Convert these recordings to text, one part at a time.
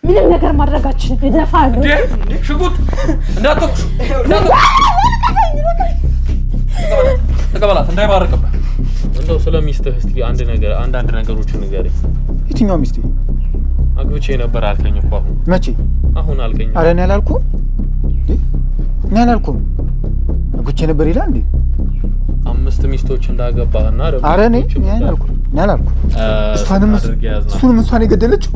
ምንም ነገር ማድረጋችን ይደፋሉ ሽጉጥ እንዳትተኩሽ ተቀበላት እንዳይባረክብህ እንደው ስለሚስትህ እስቲ አንዳንድ ነገሮችን ንገረኝ የትኛው ሚስቴ አግብቼ ነበር አልከኝ እኮ መቼ አሁን አልከኝ ኧረ እኔ አላልኩም አግብቼ ነበር ይላል እንዴ 5 ሚስቶች እንዳገባህና ደግሞ ኧረ እኔ አላልኩም እሷን የገደለችው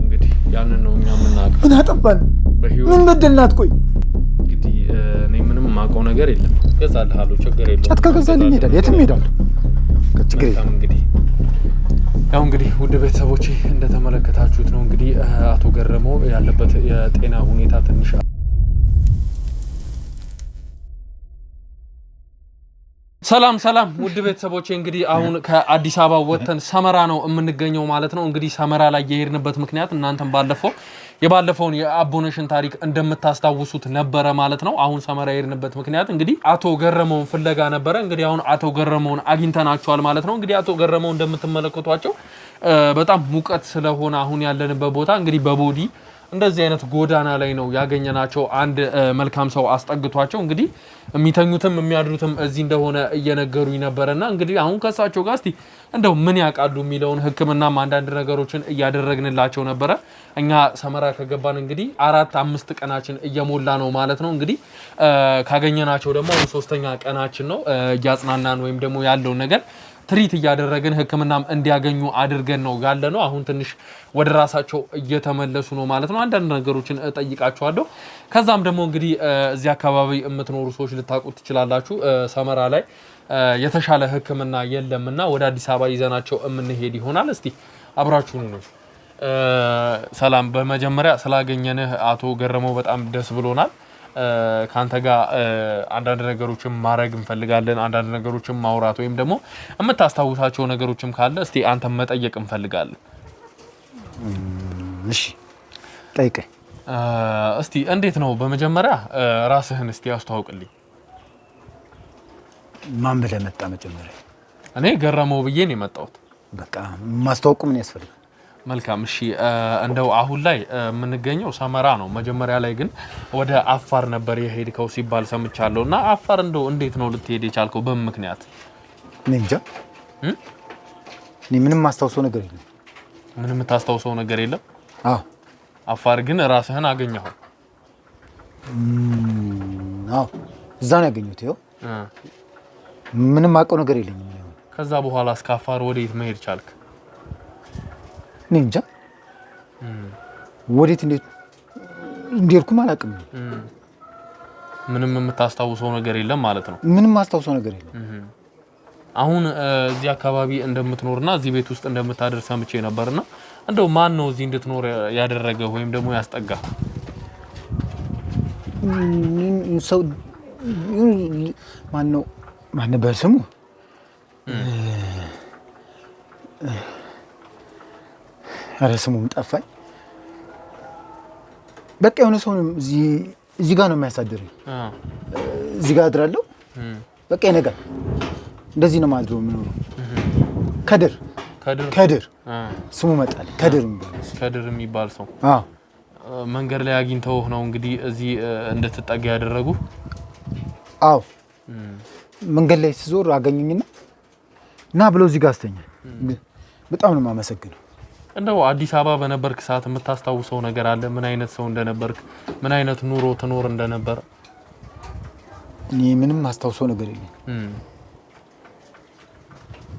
እንግዲህ ያንን ነው እኛ የምናውቀው ምን አጠባን ምን በደልናት ቆይ እንግዲህ እኔ ምንም የማውቀው ነገር የለም ገዛልሃለሁ ችግር የለውም ጫት ከገዛልኝ እሄዳለሁ የትም እሄዳለሁ ችግር የለም እንግዲህ ውድ ቤተሰቦቼ እንደተመለከታችሁት ነው እንግዲህ አቶ ገረመው ያለበት የጤና ሁኔታ ትንሽ ሰላም ውድ ቤተሰቦቼ እንግዲህ አሁን ከአዲስ አበባ ወጥተን ሰመራ ነው የምንገኘው ማለት ነው እንግዲህ ሰመራ ላይ የሄድንበት ምክንያት እናንተም የባለፈውን የአቦነሽን ታሪክ እንደምታስታውሱት ነበረ ማለት ነው አሁን ሰመራ የሄድንበት ምክንያት እንግዲህ አቶ ገረመውን ፍለጋ ነበረ እንግዲህ አሁን አቶ ገረመውን አግኝተናቸዋል ማለት ነው እንግዲህ አቶ ገረመው እንደምትመለከቷቸው በጣም ሙቀት ስለሆነ አሁን ያለንበት ቦታ እንግዲህ በቦዲ እንደዚህ አይነት ጎዳና ላይ ነው ያገኘናቸው አንድ መልካም ሰው አስጠግቷቸው እንግዲህ የሚተኙትም የሚያድሩትም እዚህ እንደሆነ እየነገሩኝ ነበርና እንግዲህ አሁን ከሳቸው ጋር እስቲ እንደው ምን ያቃሉ የሚለውን ህክምናም አንዳንድ ነገሮችን እያደረግንላቸው ነበረ እኛ ሰመራ ከገባን እንግዲህ 4-5 ቀናችን እየሞላ ነው ማለት ነው እንግዲህ ካገኘናቸው ደግሞ 3ኛ ቀናችን ነው እያጽናናን ወይም ደግሞ ያለው ነገር ትሪት እያደረግን ህክምናም እንዲያገኙ አድርገን ነው ያለነው አሁን ትንሽ ወደ ራሳቸው እየተመለሱ ነው ማለት ነው አንዳንድ ነገሮችን እጠይቃቸዋለሁ ከዛም ደግሞ እንግዲህ እዚህ አካባቢ የምትኖሩ ሰዎች ልታውቁት ትችላላችሁ ሰመራ ላይ የተሻለ ህክምና የለምና ወደ አዲስ አበባ ይዘናቸው የምንሄድ ይሆናል እስቲ አብራችሁን ነው ሰላም በመጀመሪያ ስላገኘንህ አቶ ገረመው በጣም ደስ ብሎናል ካንተ ጋር አንዳንድ ነገሮችን ማድረግ እንፈልጋለን አንዳንድ ነገሮችን ማውራት ወይም ደግሞ የምታስታውሳቸው ነገሮችም ካለ እስቲ አንተም መጠየቅ እንፈልጋለን እሺ ጠይቀኝ እስቲ እንዴት ነው በመጀመሪያ ራስህን እስቲ አስተዋውቅልኝ ማን ብለህ መጣ መጀመሪያ እኔ ገረመው ብዬ ነው የመጣሁት በቃ ማስተዋወቁ ምን ያስፈልጋል መልካም እሺ እንደው አሁን ላይ የምንገኘው ሰመራ ነው መጀመሪያ ላይ ግን ወደ አፋር ነበር የሄድከው ሲባል ሰምቻለሁና አፋር እንደው እንዴት ነው ልትሄድ የቻልከው በምን ምክንያት እንጃ ምንም ማስታውሰው ነገር የለም ምንም ታስታውሰው ነገር የለም አዎ አፋር ግን ራስህን አገኘኸው አዎ እዛ ነው ያገኘሁት ይኸው ምንም አውቀው ነገር የለኝም ከዛ በኋላ እስከ አፋር ወዴት መሄድ ቻልክ እንጃ ወዴት እንዴርኩም አላውቅም ምንም የምታስታውሰው ነገር የለም ማለት ነው ምንም ማስታውሰው ነገር የለም አሁን እዚህ አካባቢ እንደምትኖርና እዚህ ቤት ውስጥ እንደምታደር ሰምቼ ነበርና እንደው ማን ነው እዚህ እንድትኖር ያደረገ ወይም ደግሞ ያስጠጋ ሰው ማን ነበር ስሙ አረ ስሙም ጠፋኝ በቃ የሆነ ሰው እዚህ ጋር ነው የሚያሳድረኝ እዚህ ጋር አድራለሁ በቃ ይነጋል እንደዚህ ነው ማድረው የሚኖረው ከድር ስሙ መጣል ከድር የሚባል ሰው መንገድ ላይ አግኝተው ነው እንግዲህ እዚህ እንድትጠጋ ያደረጉ አዎ መንገድ ላይ ሲዞር አገኙኝና ና ብለው እዚህ ጋር አስተኛል በጣም ነው የማመሰግነው እንደው አዲስ አበባ በነበርክ ሰዓት የምታስታውሰው ነገር አለ ምን አይነት ሰው እንደነበርክ ምን አይነት ኑሮ ትኖር እንደነበር እኔ ምንም ማስታውሰው ነገር የለም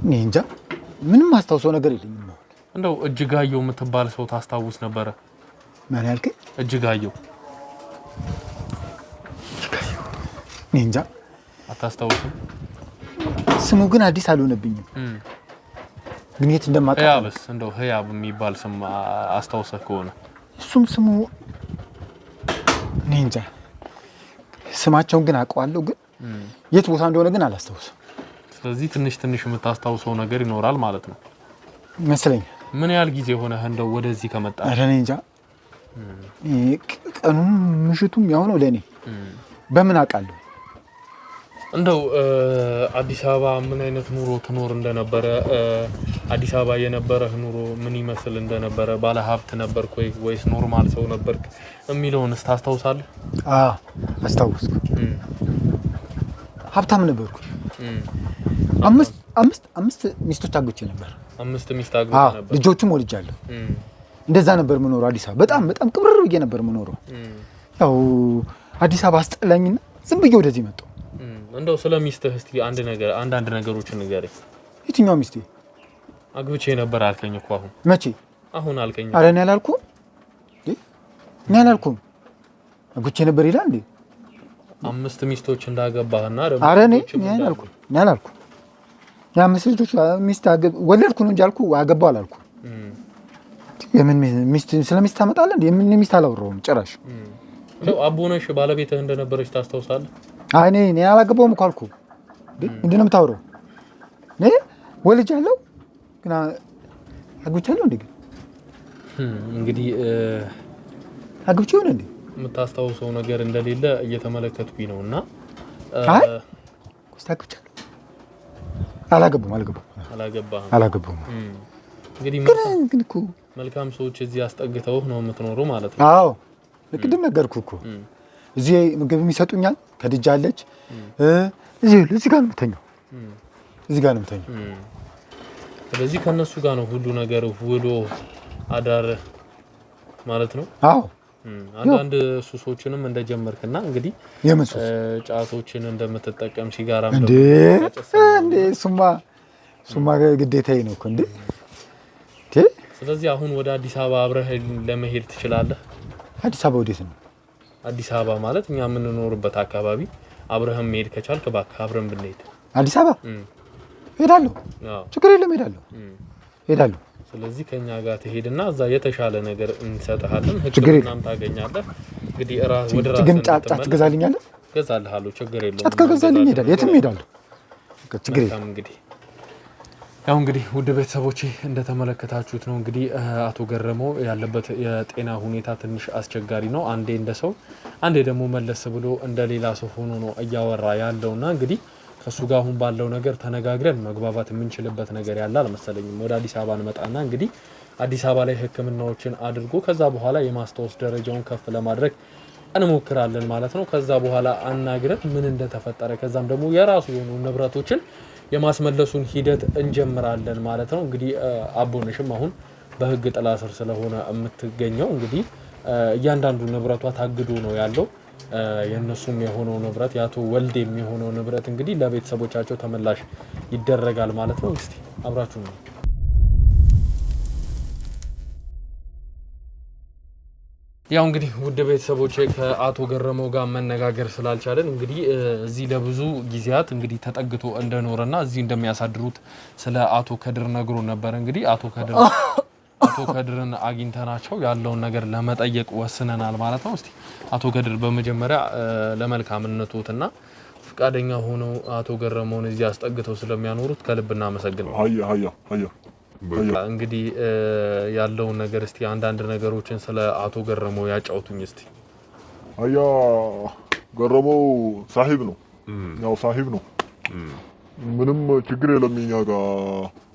እኔ እንጃ ምንም ማስታውሰው ነገር የለም እንደው እጅጋየሁ የምትባል ሰው ታስታውስ ነበር ማን ያልከኝ እጅጋየሁ እኔ እንጃ አታስታውስም ስሙ ግን አዲስ አልሆነብኝም ግን የት እንደማውቀው ያብስ እንደው ህያብ የሚባል ስም አስታውሰህ ከሆነ እሱም ስሙ እኔ እንጃ ስማቸውን ግን አውቀዋለሁ ግን የት ቦታ እንደሆነ ግን አላስታውስም ስለዚህ ትንሽ የምታስታውሰው ነገር ይኖራል ማለት ነው መስለኝ ምን ያህል ጊዜ ሆነህ እንደው ወደዚህ ከመጣ ኧረ እኔ እንጃ ቀኑም ምሽቱም ያው ነው ለኔ በምን አውቃለሁ እንደው አዲስ አበባ ምን አይነት ኑሮ ትኖር እንደነበረ አዲስ አበባ የነበረህ ኑሮ ምን ይመስል እንደነበረ ባለ ሀብት ነበርክ ወይስ ኖርማል ሰው ነበርክ የሚለውን ታስታውሳለህ? አስታውስኩ። ሀብታም ነበርኩ። አምስት ሚስቶች አግብቼ ነበር። 5 ሚስት አግብቼ ነበር። ልጆችም ወልጃለሁ። እንደዛ ነበር የምኖረው አዲስ አበባ። በጣም ቅብርር ብዬ ነበር የምኖረው። ያው አዲስ አበባ አስጠላኝና ዝም ብዬ ወደዚህ መጣሁ። እንደው ስለ ሚስትህ እስቲ አንዳንድ ነገሮችን ንገረኝ። የትኛው ሚስቴ? አግብቼ ነበር አልከኝ እኮ አሁን። መቼ? አሁን አልከኝ። ኧረ እኔ አላልኩም። አግብቼ ነበር ይላል እንዴ? 5 ሚስቶች እንዳገባህና ደግሞ ኧረ እኔ አላልኩም። የ5 ልጆች ሚስት ወለድኩ ነው እንጂ አገባሁ አላልኩም። የምን ሚስት ስለ ሚስት ታመጣለህ እንዴ? የምን ሚስት አላወራሁም ጭራሽ። አቦነሽ ባለቤትህ እንደነበረች ታስታውሳለህ? አይ እኔ አላገባሁም እኮ አልኩህ። ምንድን ነው የምታወራው? እኔ ወልጃለሁ ግን አግብቻለሁ እንዴ? እንግዲህ አግብቼ ሆነ እንዴ? የምታስታውሰው ነገር እንደሌለ እየተመለከትኩኝ ነውና አይ አግብቻለሁ። አላገባሁም። እንግዲህ ግን እኮ መልካም ሰዎች እዚህ አስጠግተውህ ነው የምትኖረው ማለት ነው? አዎ ለቅድም ነገርኩህ እኮ። እዚህ ምግብ የሚሰጡኛል። ከድጃ አለች። እዚህ ጋር ነው የምተኛው። ስለዚህ ከነሱ ጋር ነው ሁሉ ነገር ውሎ አዳር ማለት ነው? አዎ። አንዳንድ ሱሶችንም እንደጀመርክና እንግዲህ የምን ሱስ? ጫቶችን እንደምትጠቀም ሲጋራም እንዴ ሱማ ግዴታዬ ነው እኮ እንዴ። ስለዚህ አሁን ወደ አዲስ አበባ አብረህ ለመሄድ ትችላለህ? አዲስ አበባ ወዴት ነው? አዲስ አበባ ማለት እኛ የምንኖርበት አካባቢ አብረህም መሄድ ከቻልክ እባክህ አብረን ብንሄድ። አዲስ አበባ ሄዳለሁ። ችግር የለም ሄዳለሁ። ስለዚህ ከኛ ጋር ትሄድና እዛ የተሻለ ነገር እንሰጥሃለን፣ ህክምናም ታገኛለህ። እንግዲህ ወደ ራስህ ግን ጫት ትገዛልኛለህ? እገዛልሃለሁ፣ ችግር የለውም። ጫት ከገዛልኝ የትም ሄዳለሁ። ችግር የለም። እንግዲህ ውድ ቤተሰቦቼ እንደተመለከታችሁት ነው እንግዲህ አቶ ገረመው ያለበት የጤና ሁኔታ ትንሽ አስቸጋሪ ነው። አንዴ እንደ ሰው አንዴ ደግሞ መለስ ብሎ እንደ ሌላ ሰው ሆኖ ነው እያወራ ያለውና እንግዲህ ከሱ ጋር አሁን ባለው ነገር ተነጋግረን መግባባት የምንችልበት ነገር ያለ አልመሰለኝም። ወደ አዲስ አበባ እንመጣና እንግዲህ አዲስ አበባ ላይ ህክምናዎችን አድርጎ ከዛ በኋላ የማስታወስ ደረጃውን ከፍ ለማድረግ እንሞክራለን ማለት ነው። ከዛ በኋላ አናግረን ምን እንደተፈጠረ ከዛም ደግሞ የራሱ የሆኑ ንብረቶችን የማስመለሱን ሂደት እንጀምራለን ማለት ነው። እንግዲህ አቦነሽም አሁን በህግ ጥላ ስር ስለሆነ የምትገኘው እንግዲህ እያንዳንዱ ንብረቷ ታግዶ ነው ያለው። የነሱም የሆነው ንብረት ያቶ ወልድ የሚሆነው ንብረት እንግዲህ ለቤተሰቦቻቸው ተመላሽ ይደረጋል ማለት ነው። እስቲ አብራችሁ ነው። ያው እንግዲህ ውድ ቤተሰቦቼ ከአቶ ገረመው ጋር መነጋገር ስላልቻለን እንግዲህ እዚህ ለብዙ ጊዜያት እንግዲህ ተጠግቶ እንደኖረና እዚህ እንደሚያሳድሩት ስለ አቶ ከድር ነግሮ ነበር። እንግዲህ አቶ ከድርን አግኝተናቸው ያለውን ነገር ለመጠየቅ ወስነናል ማለት ነው። እስቲ አቶ ከድር በመጀመሪያ ለመልካምነቶትና ፍቃደኛ ሆነው አቶ ገረመውን እዚህ አስጠግተው ስለሚያኖሩት ከልብ እናመሰግናለን። እንግዲህ ያለውን ነገር እስቲ አንዳንድ ነገሮችን ስለ አቶ ገረመው ያጫውቱኝ እስቲ። ገረመው ሳሂብ ነው፣ ያው ሳሂብ ነው። ምንም ችግር የለም። እኛ ጋር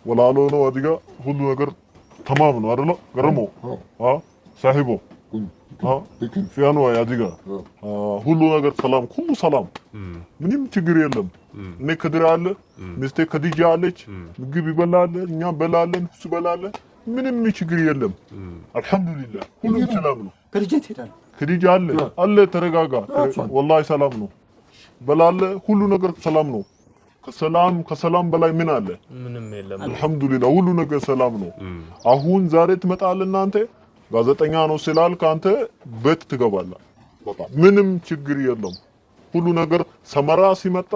ወላሎ ነው አዲጋ ሁሉ ነገር ተማም ነው አይደለ? ገረመው ሳሂቦ ፊያኖ አዲጋ ሁሉ ነገር ሰላም፣ ሁሉ ሰላም፣ ምንም ችግር የለም። እኔ ከድር አለ፣ ሚስቴ ከዲጃ አለች፣ ምግብ ይበላል፣ እኛ በላለን፣ እሱ በላለን፣ ምንም ችግር የለም። አልሐምዱሊላህ ሁሉ ሰላም ነው። ከዲጃ አለ ተረጋጋ፣ ወላሂ ሰላም ነው። በላለ ሁሉ ነገር ሰላም ነው። ከሰላም በላይ ምን አለ? ምንም የለም። አልሐምዱሊላህ ሁሉ ነገር ሰላም ነው። አሁን ዛሬ ትመጣለና አንተ ጋዜጠኛ ነው ስላልክ አንተ ቤት ትገባለህ። በቃ ምንም ችግር የለም። ሁሉ ነገር ሰመራ ሲመጣ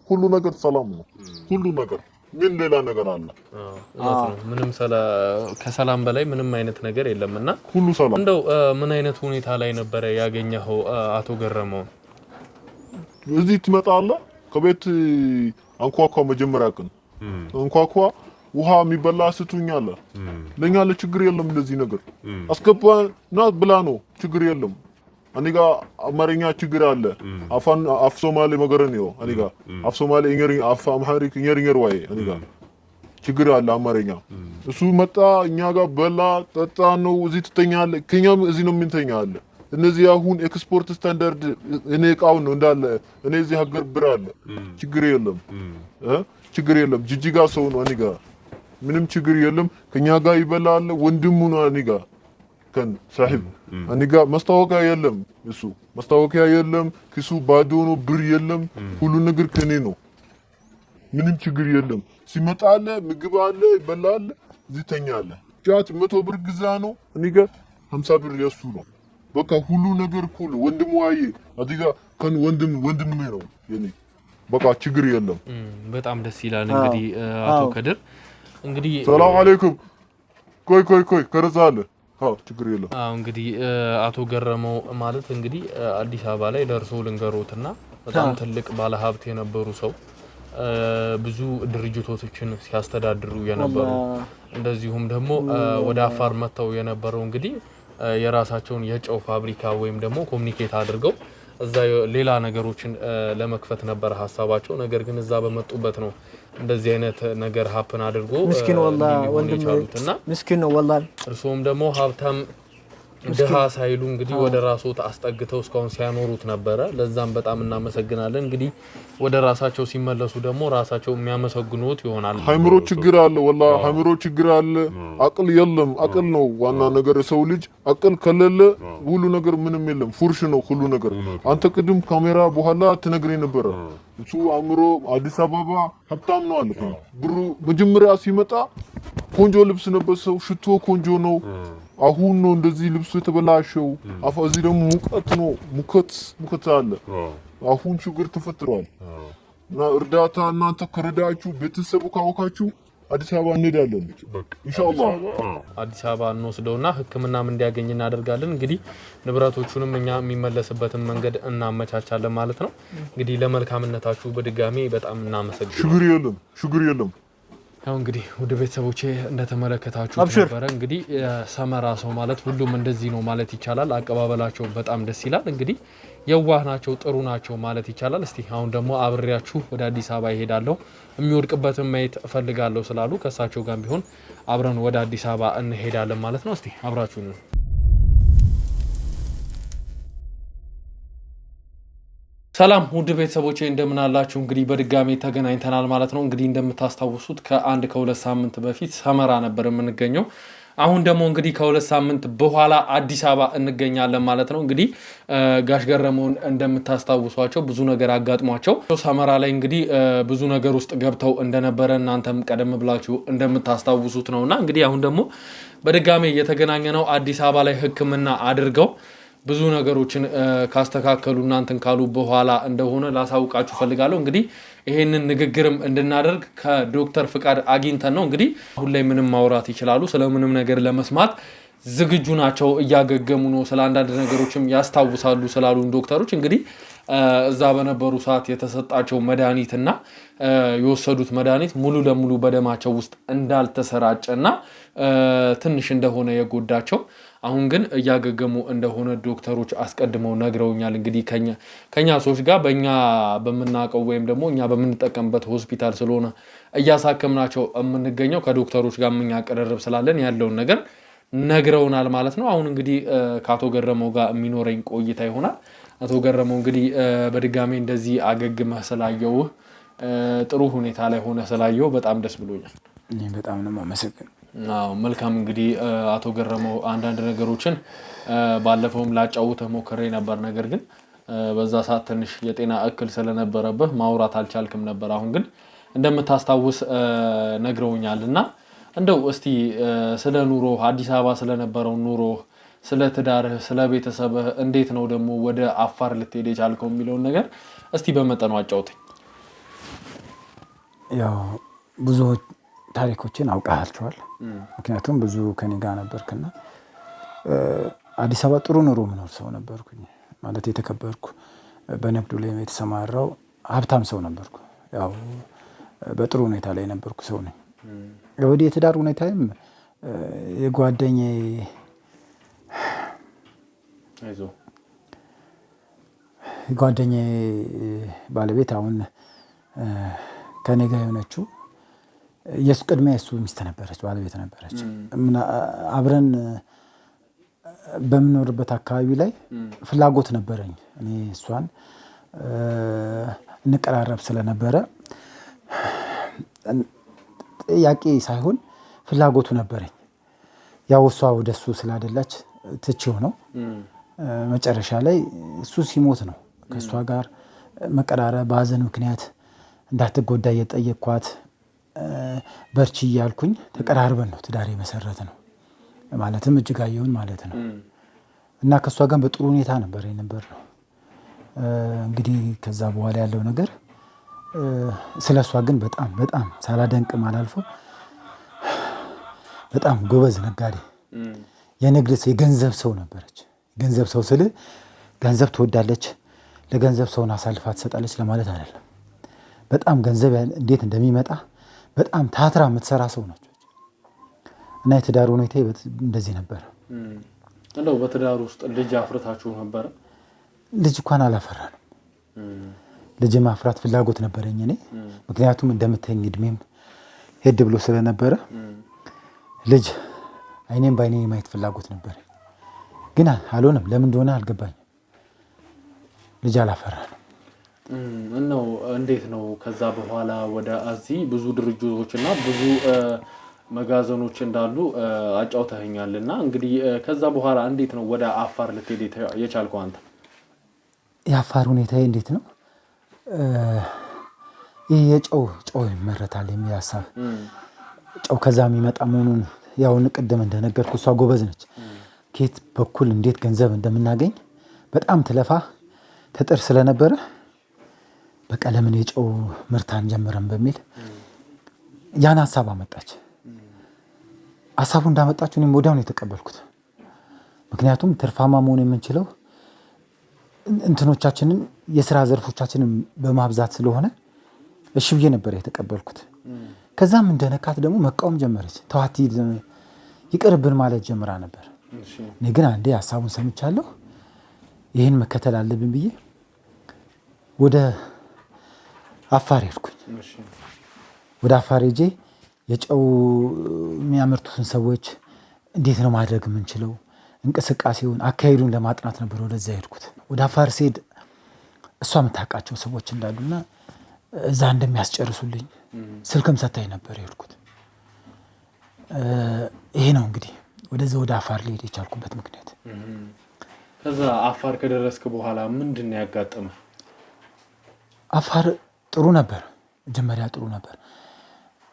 ሁሉ ነገር ሰላም ነው። ሁሉ ነገር ምን ሌላ ነገር አለ? ምንም ከሰላም በላይ ምንም አይነት ነገር የለምና ሁሉ ሰላም። እንደው ምን አይነት ሁኔታ ላይ ነበር ያገኘኸው አቶ ገረመው? እዚህ ትመጣለህ፣ ከቤት አንኳኳ፣ መጀመሪያ ቀን አንኳኳ፣ ውሃ የሚበላ ስጡኛለ። ለኛ ለችግር የለም እንደዚህ ነገር አስገባና ብላ ነው ችግር የለም። እኔ ጋር አማርኛ ችግር አለ አፍ ሶማሌ መገረን ነው እኔ ጋር አፍ ሶማሌ እንግሪ አፍ አምሃሪክ እንግሪ ወይ እኔ ጋር ችግር አለ አማርኛ እሱ መጣ እኛ ጋር በላ ጠጣ ነው እዚህ ትተኛለህ ከኛም እዚህ ነው የምንተኛለ እነዚህ አሁን ኤክስፖርት ስታንዳርድ እኔ ቃው ነው እንዳለ እኔ እዚህ ሀገር ብር አለ ችግር የለም ጅጅጋ ሰው ነው እኔ ጋር ምንም ችግር የለም ከኛ ጋር ይበላል ወንድሙ ነው እኔ ጋር ከን ሳሂብ እኔ ጋር ማስታወቂያ የለም እሱ ማስታወቂያ የለም ክሱ ባዶ ነው ብር የለም ሁሉ ነገር ከኔ ነው ምንም ችግር የለም ሲመጣለ ምግብ አለ ይበላል እዚህ ተኛለ ጃት 100 ብር ግዛ ነው እኔ ጋር 50 ብር የሱ ነው በቃ ሁሉ ነገር ኩል ወንድሙ አይ አዲጋ ከን ወንድም ነው የኔ በቃ ችግር የለም በጣም ደስ ይላል እንግዲህ አቶ ከድር እንግዲህ ሰላም አለይኩም ኮይ ከረዛለ ችግር የለም እንግዲህ አቶ ገረመው ማለት እንግዲህ አዲስ አበባ ላይ ደርሶ ልንገሮትና በጣም ትልቅ ባለ ሀብት የነበሩ ሰው ብዙ ድርጅቶችን ሲያስተዳድሩ የነበሩ እንደዚሁም ደግሞ ወደ አፋር መተው የነበረው እንግዲህ የራሳቸውን የጨው ፋብሪካ ወይም ደግሞ ኮሙኒኬት አድርገው እዛ ሌላ ነገሮችን ለመክፈት ነበር ሐሳባቸው ነገር ግን እዛ በመጡበት ነው እንደዚህ አይነት ነገር ሀፕን አድርጎ ምስኪን ወላሂ ወንድም ምስኪን ነው ወላሂ እርሶም ደግሞ ሀብታም ደሃ ሳይሉ እንግዲህ ወደ ራስዎት አስጠግተው እስካሁን ሲያኖሩት ነበር ለዛም በጣም እናመሰግናለን እንግዲህ ወደ ራሳቸው ሲመለሱ ደግሞ ራሳቸው የሚያመሰግኑት ይሆናል ሃይምሮ ችግር አለ ወላሂ ሃይምሮ ችግር አለ አቅል የለም አቅል ነው ዋና ነገር ሰው ልጅ አቅል ከሌለ ሁሉ ነገር ምንም የለም ፉርሽ ነው ሁሉ ነገር አንተ ቅድም ካሜራ በኋላ ትነግረኝ ነበር እሱ አምሮ አዲስ አበባ ሀብታም ነው አለ ብሩ መጀመሪያ ሲመጣ ቆንጆ ልብስ ነበር ሰው ሽቶ ቆንጆ ነው አሁን ነው እንደዚህ ልብሱ የተበላሸው እዚህ ደግሞ ሙቀት ነው ሙቀት አለ አሁን ችግር ተፈጥሯል እና እርዳታ እናንተ ከረዳችሁ ቤተሰቡ ካወቃችሁ አዲስ አበባ እንሄዳለን ኢንሻአላህ አዲስ አበባ እንወስደውና ህክምናም እንዲያገኝ እናደርጋለን እንግዲህ ንብረቶቹንም እኛ የሚመለስበትን መንገድ እናመቻቻለን ማለት ነው እንግዲህ ለመልካምነታችሁ በድጋሚ በጣም እናመሰግናለን ችግር የለም ያው እንግዲህ ወደ ቤተሰቦቼ እንደተመለከታችሁ ነበር እንግዲህ ሰመራ ሰው ማለት ሁሉም እንደዚህ ነው ማለት ይቻላል አቀባበላቸው በጣም ደስ ይላል እንግዲህ የዋህ ናቸው ጥሩ ናቸው ማለት ይቻላል እስቲ አሁን ደግሞ አብሬያችሁ ወደ አዲስ አበባ ይሄዳለሁ የሚወድቅበትን ማየት ፈልጋለሁ ስላሉ ከሳቸው ጋር ቢሆን አብረን ወደ አዲስ አበባ እንሄዳለን ማለት ነው እስቲ አብራችሁን ሰላም ውድ ቤተሰቦቼ እንደምን አላችሁ እንግዲህ በድጋሚ ተገናኝተናል ማለት ነው እንግዲህ እንደምታስታውሱት ከ1-2 ሳምንት በፊት ሰመራ ነበር የምንገኘው አሁን ደግሞ እንግዲህ ከ2 ሳምንት በኋላ አዲስ አበባ እንገኛለን ማለት ነው እንግዲህ ጋሽ ገረመውን እንደምታስታውሷቸው ብዙ ነገር አጋጥሟቸው ሰመራ ላይ እንግዲህ ብዙ ነገር ውስጥ ገብተው እንደነበረ እናንተም ቀደም ብላችሁ እንደምታስታውሱት ነውና እንግዲህ አሁን ደግሞ በድጋሚ እየተገናኘ ነው አዲስ አበባ ላይ ህክምና አድርገው ብዙ ነገሮችን ካስተካከሉ እናንተን ካሉ በኋላ እንደሆነ ላሳውቃችሁ ፈልጋለሁ እንግዲህ ይሄንን ንግግርም እንድናደርግ ከዶክተር ፍቃድ አግኝተን ነው እንግዲህ አሁን ላይ ምንም ማውራት ይችላሉ ስለምንም ነገር ለመስማት ዝግጁ ናቸው እያገገሙ ነው ስለ አንዳንድ ነገሮችም ያስታውሳሉ ስላሉ ዶክተሮች እንግዲህ እዛ በነበሩ ሰዓት የተሰጣቸው መድኃኒትና የወሰዱት መድኃኒት ሙሉ ለሙሉ በደማቸው ውስጥ እንዳልተሰራጨና ትንሽ እንደሆነ የጎዳቸው አሁን ግን እያገገሙ እንደሆነ ዶክተሮች አስቀድመው ነግረውኛል እንግዲህ ከኛ ሰዎች ጋር በእኛ በመናቀው ወይም ደግሞ እኛ በመንጠቀምበት ሆስፒታል ስለሆነ እያሳከምናቸው የምንገኘው ከዶክተሮች ጋር ምኛ ቀረርብ ስላለን ያለውን ነገር ነግረውናል ማለት ነው አሁን እንግዲህ ከአቶ ገረመው ጋር የሚኖረኝ ቆይታ ይሆናል አቶ ገረመው እንግዲህ በድጋሚ እንደዚህ አገግመህ ስላየው ጥሩ ሁኔታ ላይ ሆነ ስላየው በጣም ደስ ብሎኛል እኔ በጣም ነው ማመሰግን መልካም እንግዲህ አቶ ገረመው አንዳንድ ነገሮችን ባለፈውም ላጫውተህ ሞክሬ ነበር ነገር ግን በዛ ሰዓት ትንሽ የጤና እክል ስለነበረብህ ማውራት አልቻልክም ነበር አሁን ግን እንደምታስታውስ ነግረውኛልና እንደው እስቲ ስለ ኑሮ አዲስ አበባ ስለነበረው ኑሮ ስለ ትዳርህ ስለ ቤተሰብህ እንዴት ነው ደግሞ ወደ አፋር ልትሄድ የቻልከው የሚለው ነገር እስቲ በመጠኑ አጫውተኝ ያው ብዙ ታሪኮችን አውቃቸዋል ምክንያቱም ብዙ ከኔ ጋር ነበርክና አዲስ አበባ ጥሩ ኑሮ ምኖር ሰው ነበርኩኝ ማለት የተከበርኩ በንግዱ ላይ የተሰማራው ሀብታም ሰው ነበርኩ ያው በጥሩ ሁኔታ ላይ ነበርኩ ሰው ነኝ ወዲህ የትዳር ሁኔታም የጓደኛዬ ጓደኛዬ ባለቤት አሁን ከኔ ጋር የሆነችው የሱ ቅድሚያ የሱ ሚስት ነበረች፣ ባለቤት ነበረች። አብረን በምኖርበት አካባቢ ላይ ፍላጎት ነበረኝ እኔ እሷን እንቀራረብ ስለነበረ ጥያቄ ሳይሆን ፍላጎቱ ነበረኝ። ያው እሷ ወደሱ ስላደላች ትቼው ነው። መጨረሻ ላይ እሱ ሲሞት ነው ከእሷ ጋር መቀራረብ በሀዘን ምክንያት እንዳትጎዳ እየጠየቅኳት በርቺ እያልኩኝ ተቀራርበን ነው ትዳር መሰረት ነው ማለትም እጅጋየሁን ማለት ነው። እና ከእሷ ጋር በጥሩ ሁኔታ ነበር የነበርነው። እንግዲህ ከዛ በኋላ ያለው ነገር ስለሷ ግን በጣም ሳላደንቅም አላልፈው በጣም ጎበዝ ነጋዴ የንግድ የገንዘብ ሰው ነበረች። ገንዘብ ሰው ስል ገንዘብ ትወዳለች፣ ለገንዘብ ሰውን አሳልፋ ትሰጣለች ለማለት አይደለም። በጣም ገንዘብ እንዴት እንደሚመጣ በጣም ታትራ የምትሰራ ሰው ነች። እና የትዳር ሁኔታ እንደዚህ ነበር። እንደው በትዳር ውስጥ ልጅ አፍርታችሁ ነበር? ልጅ እንኳን አላፈራንም። ልጅ ማፍራት ፍላጎት ነበረኝ እኔ፣ ምክንያቱም እንደምትኝ እድሜም ሄድ ብሎ ስለነበረ ልጅ አይኔም ባይኔ ማየት ፍላጎት ነበር። ግን አልሆነም። ለምን እንደሆነ አልገባኝም። ልጅ አላፈራንም። ነው እንዴት ነው ከዛ በኋላ ወደ እዚህ ብዙ ድርጅቶችና ብዙ መጋዘኖች እንዳሉ አጫውተኸኛልና እንግዲህ ከዛ በኋላ እንዴት ነው ወደ አፋር ልትሄድ የቻልከው አንተ? የአፋር ሁኔታ እንዴት ነው? ይሄ የጨው ይመረታል የሚል ሀሳብ ጨው ከዛ የሚመጣ መሆኑን ያው ቅድም እንደነገርኩ እሷ ጎበዝ ነች። ከየት በኩል እንዴት ገንዘብ እንደምናገኝ በጣም ትለፋ ተጥር ስለነበረ በቃ ለምን የጨው ምርት አንጀምርም በሚል ያን ሀሳብ አመጣች። ሀሳቡ እንዳመጣች እኔም ወዲያው ነው የተቀበልኩት። ምክንያቱም ትርፋማ መሆን የምንችለው እንትኖቻችንን የሥራ ዘርፎቻችንን በማብዛት ስለሆነ እሺ ብዬ ነበር የተቀበልኩት። ከዛም እንደነካት ደግሞ መቃወም ጀመረች። ተዋት ይቅርብን ማለት ጀምራ ነበር። እኔ ግን አንዴ ሀሳቡን ሰምቻለሁ፣ ይህን መከተል አለብን ብዬ ወደ አፋር ሄድኩኝ። ወደ አፋር ሄጄ የጨው የሚያመርቱትን ሰዎች እንዴት ነው ማድረግ የምንችለው እንቅስቃሴውን አካሄዱን ለማጥናት ነበር ወደዛ ሄድኩት። ወደ አፋር ስሄድ እሷ የምታውቃቸው ሰዎች እንዳሉና እዛ እንደሚያስጨርሱልኝ ስልክም ሰታኝ ነበር የሄድኩት። ይሄ ነው እንግዲህ ወደ አፋር ልሄድ የቻልኩበት ምክንያት። ከዛ አፋር ከደረስክ በኋላ ምንድን ነው ያጋጠመው? አፋር ጥሩ ነበር፣ መጀመሪያ ጥሩ ነበር፣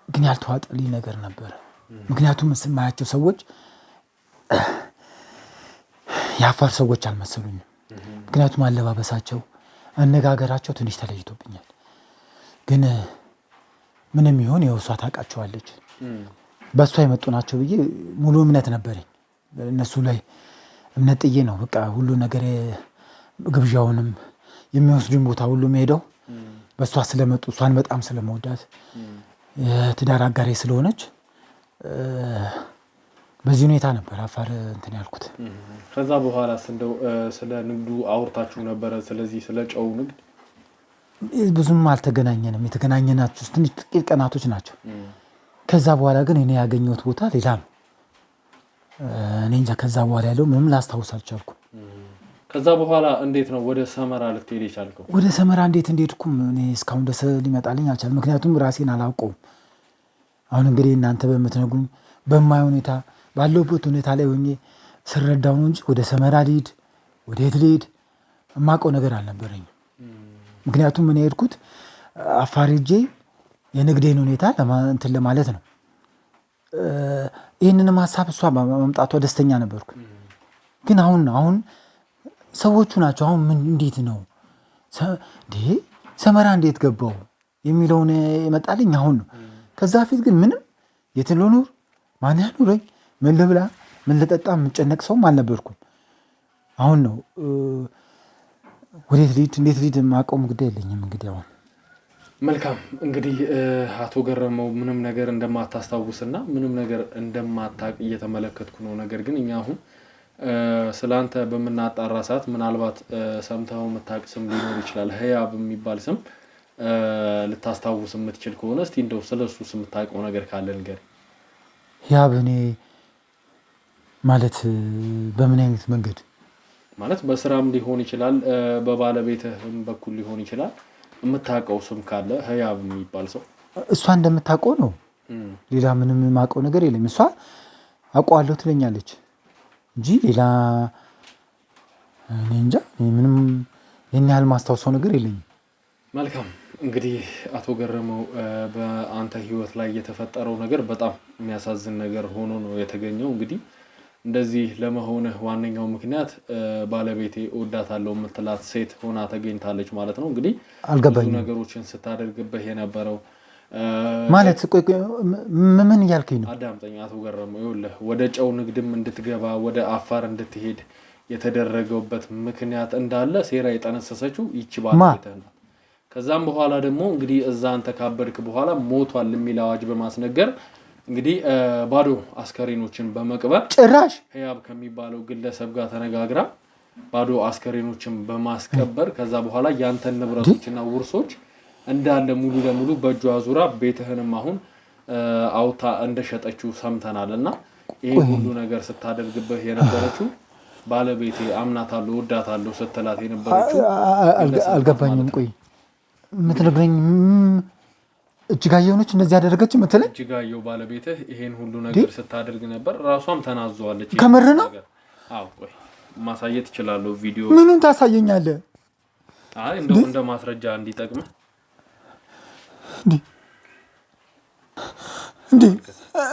ግን ያልተዋጠልኝ ነገር ነበር። ምክንያቱም የማያቸው ሰዎች የአፋር ሰዎች አልመሰሉኝም። ምክንያቱም አለባበሳቸው፣ አነጋገራቸው ትንሽ ተለይቶብኛል። ግን ምንም ይሁን የውሷ ታውቃቸዋለች፣ በእሷ የመጡ ናቸው ብዬ ሙሉ እምነት ነበረኝ። እነሱ ላይ እምነት ጥዬ ነው በቃ ሁሉ ነገር ግብዣውንም የሚወስዱኝ ቦታ ሁሉ ሄደው በእሷ ስለመጡ እሷን በጣም ስለመወዳት የትዳር አጋሬ ስለሆነች በዚህ ሁኔታ ነበር አፋር እንትን ያልኩት። ከዛ በኋላ እንደው ስለ ንግዱ አውርታችሁ ነበረ? ስለዚህ ስለ ጨው ንግድ ብዙም አልተገናኘንም። የተገናኘናቸው ትንሽ ጥቂት ቀናቶች ናቸው። ከዛ በኋላ ግን እኔ ያገኘሁት ቦታ ሌላ ነው። እኔ እንጃ ከዛ በኋላ ያለው ምንም ላስታውስ አልቻልኩም። ከዛ በኋላ እንዴት ነው ወደ ሰመራ ልትሄድ የቻልከው? ወደ ሰመራ እንዴት እንደሄድኩም እኔ እስካሁን ደስ ሊመጣልኝ አልቻለም። ምክንያቱም ራሴን አላውቀውም። አሁን እንግዲህ እናንተ በምትነግሩኝ በማይ ሁኔታ ባለውበት ሁኔታ ላይ ሆኜ ስረዳው ነው እንጂ ወደ ሰመራ ልሂድ ወደ የት ልሂድ የማውቀው ነገር አልነበረኝም። ምክንያቱም እኔ ሄድኩት አፋር ሄጄ የንግዴን ሁኔታ እንትን ለማለት ነው። ይህንንም ሀሳብ እሷ በመምጣቷ ደስተኛ ነበርኩ። ግን አሁን ሰዎቹ ናቸው አሁን እንዴት ነው ሰመራ እንዴት ገባው የሚለውን የመጣልኝ አሁን ነው። ከዛ ፊት ግን ምንም የት ልኖር ማን ያኑረኝ ምን ልብላ ምን ልጠጣ የምጨነቅ ሰውም አልነበርኩም። አሁን ነው ወዴት ልሂድ እንዴት ልሂድ የማውቀውም ጉዳይ የለኝም። እንግዲህ አሁን መልካም እንግዲህ አቶ ገረመው ምንም ነገር እንደማታስታውስና ምንም ነገር እንደማታቅ እየተመለከትኩ ነው። ነገር ግን እኛ አሁን ስላንተ በመናጣራ ሰዓት ምናልባት ሰምተው መታቅስም ሊኖር ይችላል ህያብ የሚባል ስም ልታስታውስ የምትችል ከሆነ እስቲ እንደው ስለሱ ስም ታውቀው ነገር ካለ ንገር ህያብ እኔ ማለት በምን አይነት መንገድ ማለት በስራም ሊሆን ይችላል በባለቤትህም በኩል ሊሆን ይችላል የምታውቀው ስም ካለ ህያብ የሚባል ሰው እሷ እንደምታውቀው ነው ሌላ ምንም ማውቀው ነገር የለም እሷ አውቀዋለሁ ትለኛለች እንጂ ሌላ እኔ እንጃ ምንም የኛል ማስታወሰው ነገር የለኝም መልካም እንግዲህ አቶ ገረመው በአንተ ህይወት ላይ የተፈጠረው ነገር በጣም የሚያሳዝን ነገር ሆኖ ነው የተገኘው እንግዲህ እንደዚህ ለመሆንህ ዋነኛው ምክንያት ባለቤቴ ወዳታለው የምትላት ሴት ሆና ተገኝታለች ማለት ነው እንግዲህ ብዙ ነገሮችን ስታደርግበት የነበረው ማለት ቆይ ምን ያልከኝ ነው አዳምጠኝ አቶ ገረመው ይኸውልህ ወደ ጨው ንግድም እንድትገባ ወደ አፋር እንድትሄድ የተደረገበት ምክንያት እንዳለ ሴራ የጠነሰሰችው ይቺ ባለቤት ናት ከዛም በኋላ ደግሞ እንግዲህ እዛ አንተ ካበድክ በኋላ ሞቷል የሚል አዋጅ በማስነገር እንግዲህ ባዶ አስከሬኖችን በመቅበር ጭራሽ ህያብ ከሚባለው ግለሰብ ጋር ተነጋግራ ባዶ አስከሬኖችን በማስቀበር ከዛ በኋላ ያንተን ንብረቶችና ውርሶች እንዳለ ሙሉ ለሙሉ በእጇ አዙራ ቤትህንም አሁን አውታ እንደሸጠችው ሰምተናልና ይሄ ሁሉ ነገር ስታደርግበት የነበረችው ባለቤቴ አምናታለሁ ወዳታለሁ ስትላት የነበረችው አልገባኝም ቆይ ምትነግረኝ እጅጋየሁ ነች እንደዚህ ያደረገች ምትለኝ እጅጋየሁ ባለቤትህ ይሄን ሁሉ ነገር ስታደርግ ነበር ራሷም ተናዟለች ከምር ነው አዎ ቆይ ማሳየት ይችላል ቪዲዮ ምኑን ታሳየኛለህ አይ እንደ ማስረጃ እንዲጠቅም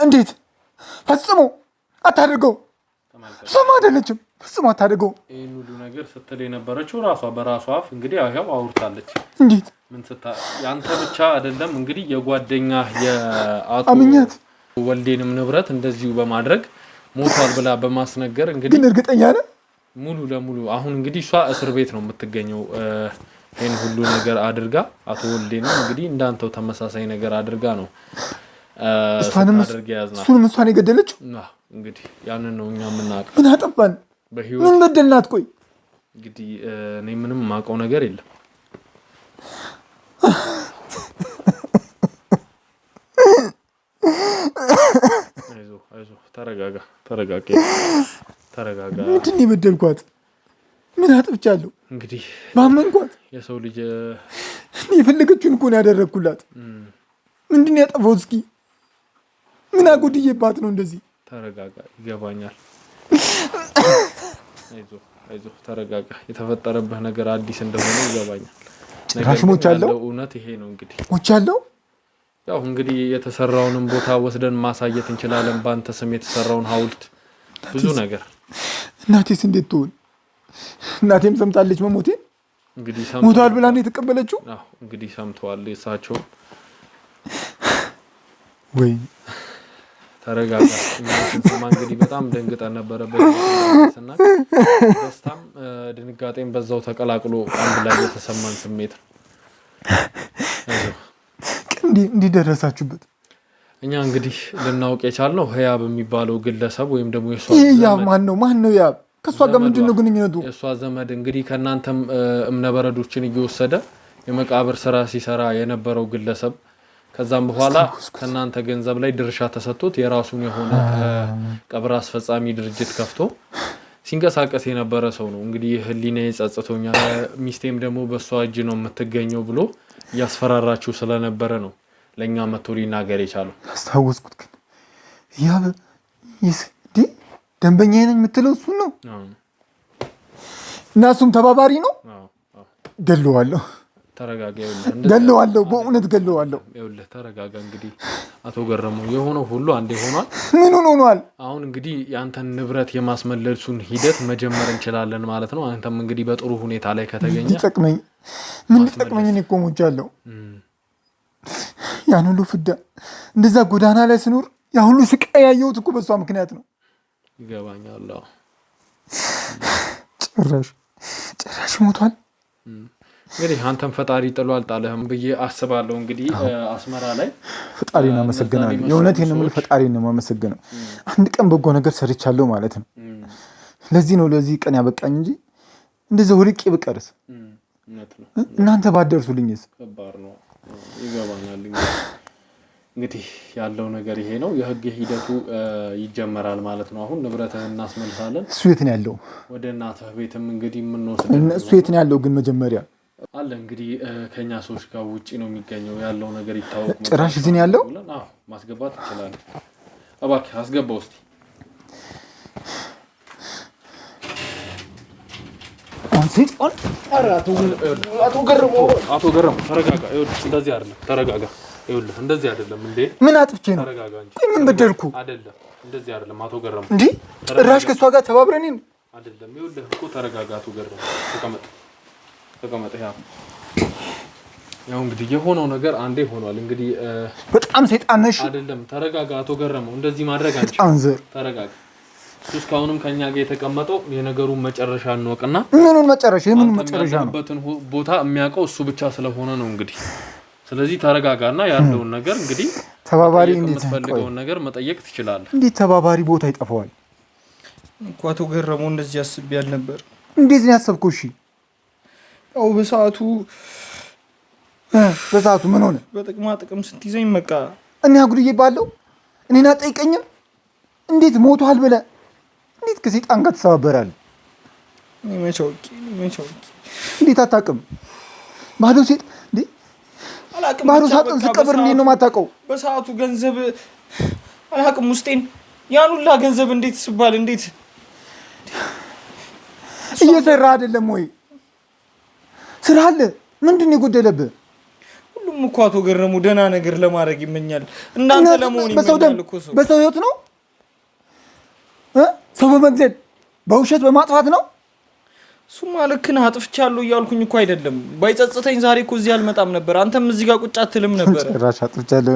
እንዴት ፈጽሞ አታደርገው ሰማ አይደለችም ፈጽሞ አታደርገው ይሄን ሁሉ ነገር ስትል የነበረችው ራሷ በራሷ አፍ እንግዲህ ያው አውርታለች እንዴት ምን ያንተ ብቻ አይደለም እንግዲህ የጓደኛ የአቶ አምኛት ወልዴንም ንብረት እንደዚሁ በማድረግ ሞቷል ብላ በማስነገር እንግዲህ ግን እርግጠኛ ነህ ሙሉ ለሙሉ አሁን እንግዲህ እሷ እስር ቤት ነው የምትገኘው ይሄን ሁሉ ነገር አድርጋ አቶ ወልዴንም እንግዲህ እንዳንተው ተመሳሳይ ነገር አድርጋ ነው እሷንም እሷን የገደለችው እንግዲህ ያንን ነው እኛ የምናውቀው ምን አጠባን ምን በደልናት ቆይ እንግዲህ እኔ ምንም ማውቀው ነገር የለም አይዞ ተረጋጋ ምንድን ይበደልኳት ምን አጥፍቻለሁ እንግዲህ ማመንኳት የሰው ልጅ የፈለገችውን እኮ ነው ያደረኩላት ምንድን ያጠፋው እስኪ ምን አጎድዬባት ነው እንደዚህ ተረጋጋ ይገባኛል አይዞ ተረጋጋ የተፈጠረብህ ነገር አዲስ እንደሆነ ይገባኛል ጭራሽ ሞቻለሁ እውነት ይሄ ነው እንግዲህ ሞቻለሁ ያው እንግዲህ የተሰራውንም ቦታ ወስደን ማሳየት እንችላለን ባንተ ስም የተሰራውን ሐውልት ብዙ ነገር እናቴስ እንዴት ትሆን እናቴም ሰምታለች መሞቴ እንግዲህ ሞቷል ብላ ነው የተቀበለችው አዎ እንግዲህ ሰምተዋል እሳቸው ወይ ተረጋጋ እንግዲህ በጣም ደንግጠን ነበር በእስና ደስታም ድንጋጤም በዛው ተቀላቅሎ አንድ ላይ የተሰማን ስሜት እንዲህ ደረሳችሁበት እኛ እንግዲህ ልናውቅ የቻልነው ህያብ የሚባለው ግለሰብ ወይም ደግሞ የሷ ያብ ማን ነው ያብ ከሷ ጋር ምንድነው ግንኙነቱ የሷ ዘመድ እንግዲህ ከናንተም እምነበረዶችን እየወሰደ የመቃብር ስራ ሲሰራ የነበረው ግለሰብ ከዛም በኋላ ከናንተ ገንዘብ ላይ ድርሻ ተሰጥቶት የራሱን የሆነ ቀብር አስፈጻሚ ድርጅት ከፍቶ ሲንቀሳቀስ የነበረ ሰው ነው እንግዲህ ህሊናዬ ጸጽቶኛል ሚስቴም ደግሞ በሷ እጅ ነው የምትገኘው ብሎ ያስፈራራችሁ ስለነበረ ነው ለኛ መጥቶ ሊናገር የቻለው አስታወስኩት ግን ያብ ደንበኛዬ ነኝ የምትለው እሱ ነው እና እሱም ተባባሪ ነው ገለዋለሁ ተረጋጋ ገለዋለሁ በእውነት ገለዋለሁ ይኸውልህ ተረጋጋ እንግዲህ አቶ ገረመው የሆነው ሁሉ አንዴ ሆኗል ምን ሆኗል አሁን እንግዲህ ያንተን ንብረት የማስመለሱን ሂደት መጀመር እንችላለን ማለት ነው አንተም እንግዲህ በጥሩ ሁኔታ ላይ ከተገኘ ምን ተጠቅመኝ እኔ እኮ ሞቻለሁ ያን ሁሉ ፍዳ እንደዛ ጎዳና ላይ ስኖር ያ ሁሉ ስቃይ ያየሁት እኮ በሷ ምክንያት ነው ይገባኛል ጭራሽ ሞቷል እንግዲህ አንተም ፈጣሪ ጥሎ አልጣለህም ብዬ አስባለሁ እንግዲህ አስመራ ላይ ፈጣሪና መሰግናለሁ የእውነቴን ነው ፈጣሪን ነው ማመሰግነው አንድ ቀን በጎ ነገር ሰርቻለሁ ማለት ነው ለዚህ ነው ለዚህ ቀን ያበቃኝ እንጂ እንደዚህ ወርቄ ብቀርስ እናንተ ባደርሱልኝስ ከባድ ነው ይገባናል እንግዲህ ያለው ነገር ይሄ ነው የህግ ሂደቱ ይጀመራል ማለት ነው አሁን ንብረትህን እናስመልሳለን እሱ የት ነው ያለው ወደ እናትህ ቤትም እንግዲህ ምን ወስደን እሱ የት ነው ያለው ግን መጀመሪያ አለ እንግዲህ ከኛ ሰዎች ጋር ውጪ ነው የሚገኘው ያለው ነገር ይታወቅ ጭራሽ እዚህ ነው ያለው አዎ ማስገባት ይችላል እባክህ አስገባው እስቲ አንሲት አቶ ገረሙ ተረጋጋ ይኸውልህ እንደዚህ አይደለም ተረጋጋ ይኸውልህ እንደዚህ አይደለም እንዴ ምን አጥፍቼ ነው ተረጋጋ እንጂ ምን በደልኩ አይደለም እንደዚህ አይደለም አቶ ገረሙ እንዴ ጭራሽ ከሷ ጋር ተባብረን አይደለም ይኸውልህ እኮ ተረጋጋ አቶ ገረሙ ተቀመጥ ያው እንግዲህ የሆነው ነገር አንዴ ሆኗል እንግዲህ በጣም ሰይጣን ነሽ አይደለም ተረጋጋ አቶ ገረሙ እንደዚህ ማድረግ አንቺ ተረጋጋ እስካሁንም ከኛ ጋር የተቀመጠው የነገሩን መጨረሻ እንወቅና ምኑን መጨረሻ የምን መጨረሻ ነው በትን ቦታ የሚያውቀው እሱ ብቻ ስለሆነ ነው እንግዲህ ስለዚህ ተረጋጋና ያለውን ነገር እንግዲህ ተባባሪ እንዴት ፈልገውን ነገር መጠየቅ ትችላለህ እንዴት ተባባሪ ቦታ ይጠፋዋል እኮ አቶ ገረሙ እንደዚህ ያስብያል ነበር እንዴት ነው ያሰብኩ እሺ ያው በሰዓቱ ምን ሆነ ጥቅም ስትይዘኝ መቃ እኔ አጉልዬ ባለው እኔና ጠይቀኝም እንዴት ሞቷል ብለ እንዴት ከሰይጣን ጋር ተሰባበራል እኔ መቻውቂ እንዴት አታውቅም ባዶ ሴት እንዴ አላውቅም ባዶ ሳጥን ስቀብር እንዴት ነው ማታውቀው በሰዓቱ ገንዘብ አላውቅም ውስጤን ያን ሁላ ገንዘብ እንዴት ስባል እንዴት እየሰራ አይደለም ወይ ስራ አለ ምንድን ነው የጎደለብህ ሁሉም እኮ አቶ ገረሙ ደህና ነገር ለማድረግ ይመኛል እናንተ ለመሆን ይመኛል እኮ በሰው ህይወት ነው ሰው በመግደል በውሸት በማጥፋት ነው እሱማ ልክ ነህ አጥፍቻለሁ እያልኩኝ እኮ አይደለም ባይጸጽተኝ ዛሬ እኮ እዚህ አልመጣም ነበር አንተም እዚህ ጋር ቁጭ አትልም ነበር ጭራሽ አጥፍቻለሁ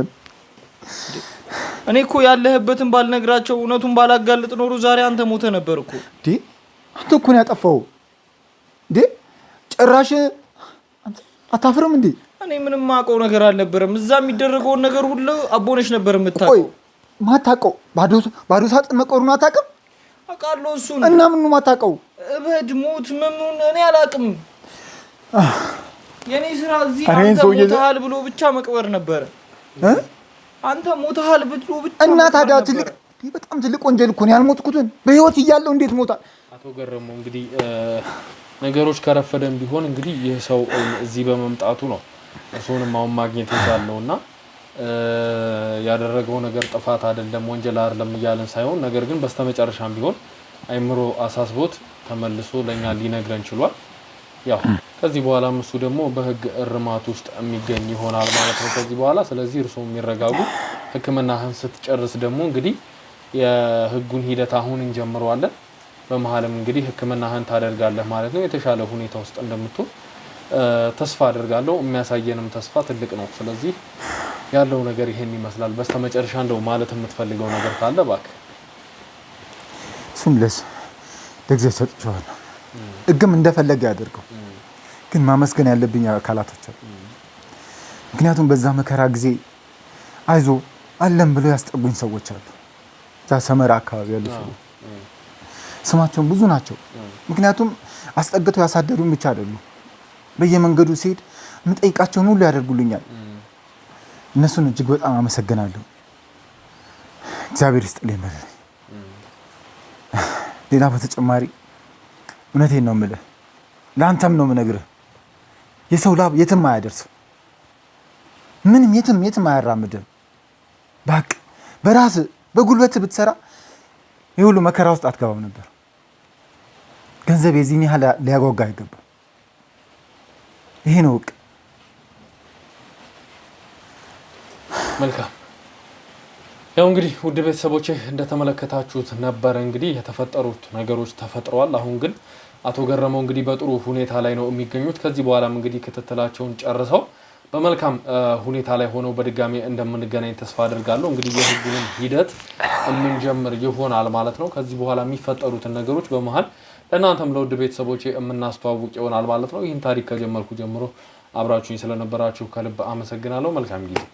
እኔ እኮ ያለህበትን ባልነግራቸው እውነቱን ባላጋልጥ ኖሮ ዛሬ አንተ ሞተ ነበር እኮ እንዴ አንተ እኮ ነው ያጠፋው እንዴ ጭራሽ አታፍርም እንዴ እኔ ምንም ማቀው ነገር አልነበረም እዛ የሚደረገው ነገር ሁሉ አቦነሽ ነበር የምታውቀው ማታውቀው ባዶ ሳጥን መቆሩን አታውቅም አውቃለሁ እሱን እና ምኑ ማታውቀው እበድ ሞት ምኑን እኔ አላውቅም የኔ ስራ እዚህ አንተ ሞተሃል ብሎ ብቻ መቅበር ነበር አንተ ሞተሃል ብሎ ብቻ እና ታዲያ በጣም ትልቅ ወንጀል እኮ ነው ያልሞትኩትን በህይወት እያለሁ እንዴት ሞታል አቶ ገረሙ እንግዲህ ነገሮች ከረፈደም ቢሆን እንግዲህ ይህ ሰው እዚህ በመምጣቱ ነው እሱንም አሁን ማግኘት ይቻለውና ያደረገው ነገር ጥፋት አይደለም ወንጀል አይደለም ይያለን ሳይሆን ነገር ግን በስተመጨረሻም ቢሆን አይምሮ አሳስቦት ተመልሶ ለኛ ሊነግረን ችሏል ያው ከዚህ በኋላም እሱ ደግሞ በህግ እርማት ውስጥ የሚገኝ ይሆናል ማለት ነው ከዚህ በኋላ ስለዚህ እርሶም የሚረጋጉ ህክምናህን ስትጨርስ ደግሞ እንግዲህ የህጉን ሂደት አሁን እንጀምረዋለን በመሐለም እንግዲህ ህክምናህን ታደርጋለህ ማለት ነው የተሻለ ሁኔታ ውስጥ እንደምትሆን ተስፋ አደርጋለሁ የሚያሳየንም ተስፋ ትልቅ ነው ስለዚህ ያለው ነገር ይሄን ይመስላል በስተመጨረሻ እንደው ማለት የምትፈልገው ነገር ካለ እባክህ ስምለስ ለእግዚአብሔር ሰጥቼዋለሁ እግም እንደፈለገ ያደርገው ግን ማመስገን ያለብኝ አካላቶች አሉ ምክንያቱም በዛ መከራ ጊዜ አይዞ አለም ብለው ያስጠጉኝ ሰዎች አሉ ሰመራ አካባቢ ያሉ ሰዎች ስማቸውን ብዙ ናቸው ምክንያቱም አስጠግተው ያሳደሩኝ ብቻ አይደሉም በየመንገዱ ሲሄድ የምጠይቃቸውን ሁሉ ያደርጉልኛል እነሱን እጅግ በጣም አመሰግናለሁ እግዚአብሔር ይስጥልኝ ማለት ሌላ በተጨማሪ እውነቴን ነው የምልህ ለአንተም ነው የምነግርህ የሰው ላብ የትም አያደርስም ምንም የትም አያራምድም በቃ በራስህ በጉልበትህ ብትሰራ የሁሉ መከራ ውስጥ አትገባም ነበር ገንዘብ የዚህን ያህል ሊያጓጓ አይገባም ይሄ ነው መልካም ያው እንግዲህ ውድ ቤተሰቦቼ እንደተመለከታችሁት ነበር እንግዲህ የተፈጠሩት ነገሮች ተፈጥረዋል አሁን ግን አቶ ገረመው እንግዲህ በጥሩ ሁኔታ ላይ ነው የሚገኙት ከዚህ በኋላም እንግዲህ ክትትላቸውን ጨርሰው በመልካም ሁኔታ ላይ ሆነው በድጋሚ እንደምንገናኝ ተስፋ አደርጋለሁ እንግዲህ የህጉን ሂደት እንጀምር ይሆናል ማለት ነው ከዚህ በኋላ የሚፈጠሩትን ነገሮች በመሃል ለእናንተም ለውድ ቤተሰቦቼ የምናስተዋውቅ ይሆናል ማለት ነው ይህን ታሪክ ከጀመርኩ ጀምሮ አብራችሁኝ ስለነበራችሁ ከልብ አመሰግናለሁ መልካም ጊዜ